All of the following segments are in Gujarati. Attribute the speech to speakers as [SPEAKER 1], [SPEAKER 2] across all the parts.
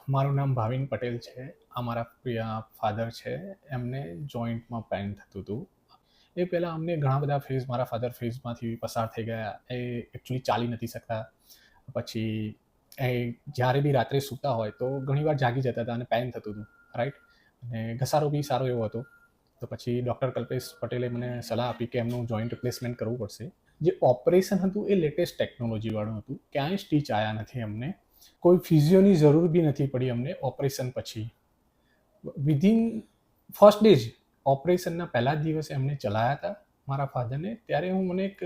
[SPEAKER 1] મારું નામ ભાવિન પટેલ છે. અમારા ફાધર છે, એમને જોઈન્ટમાં પેઇન થતું હતું. એ પહેલાં અમને ઘણા બધા ફેઝ મારા ફાધર ફેઝમાંથી પસાર થઈ ગયા. એ એકચ્યુઅલી ચાલી નથી શકતા. પછી એ જ્યારે બી રાત્રે સૂતા હોય તો ઘણીવાર જાગી જતા હતા અને પેઇન થતું હતું, રાઈટ? અને ઘસારો બી સારો એવો હતો. તો પછી ડૉક્ટર કલ્પેશ પટેલે મને સલાહ આપી કે એમનું જોઈન્ટ રિપ્લેસમેન્ટ કરવું પડશે. જે ઓપરેશન હતું એ લેટેસ્ટ ટેકનોલોજીવાળું હતું. ક્યાંય સ્ટીચ આવ્યા નથી અમને. કોઈ ફિઝિયોની જરૂર બી નથી પડી અમને ઓપરેશન પછી. વિધિન ફર્સ્ટ ડે જ ઓપરેશનના પહેલા જ દિવસે એમને ચલાવ્યા હતા મારા ફાધરને. ત્યારે મને એક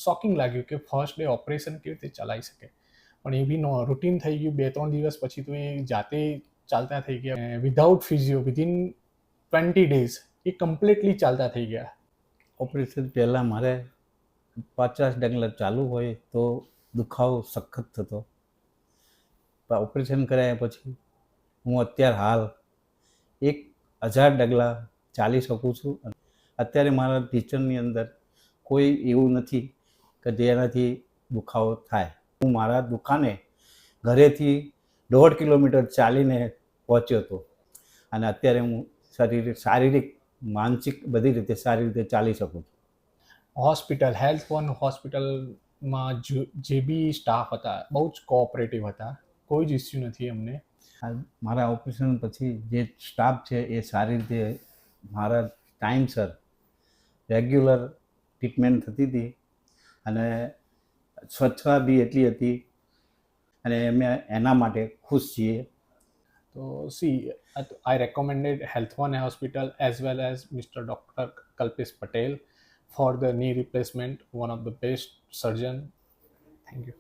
[SPEAKER 1] શોકિંગ લાગ્યું કે ફર્સ્ટ ડે ઓપરેશન કેવી રીતે ચલાવી શકે. પણ એ બી રૂટીન થઈ ગયું. 2-3 દિવસ પછી તો એ જાતે ચાલતા થઈ ગયા વિધાઉટ ફિઝિયો. વિધિન 20 ડેઝ એ કમ્પ્લીટલી ચાલતા થઈ ગયા.
[SPEAKER 2] ઓપરેશન પહેલાં મારે 50 ડગલા ચાલુ હોય તો દુખાવો સખત થતો. ઓપરેશન કરાયા પછી હું અત્યારે હાલ 1000 ડગલા ચાલી શકું છું. અત્યારે મારા કિચનની અંદર કોઈ એવું નથી કે જેનાથી દુખાવો થાય. હું મારા દુકાને ઘરેથી 1.5 કિલોમીટર ચાલીને પહોંચ્યો હતો અને અત્યારે હું શારીરિક માનસિક બધી રીતે સારી રીતે ચાલી શકું છું.
[SPEAKER 1] હોસ્પિટલ હેલ્થ વન હોસ્પિટલમાં જે બી સ્ટાફ હતા બહુ જ કોઓપરેટિવ હતા. કોઈ જ ઇસ્યુ નથી અમને.
[SPEAKER 2] મારા ઓપરેશન પછી જે સ્ટાફ છે એ સારી રીતે મારા ટાઈમસર રેગ્યુલર ટ્રીટમેન્ટ થતી હતી અને સ્વચ્છતા બી એટલી હતી અને અમે એના માટે ખુશ છીએ.
[SPEAKER 1] તો C I recommended Health One Hospital as well as Mr. Dr. Kalpesh Patel for the knee replacement, one of the best surgeon. Thank you.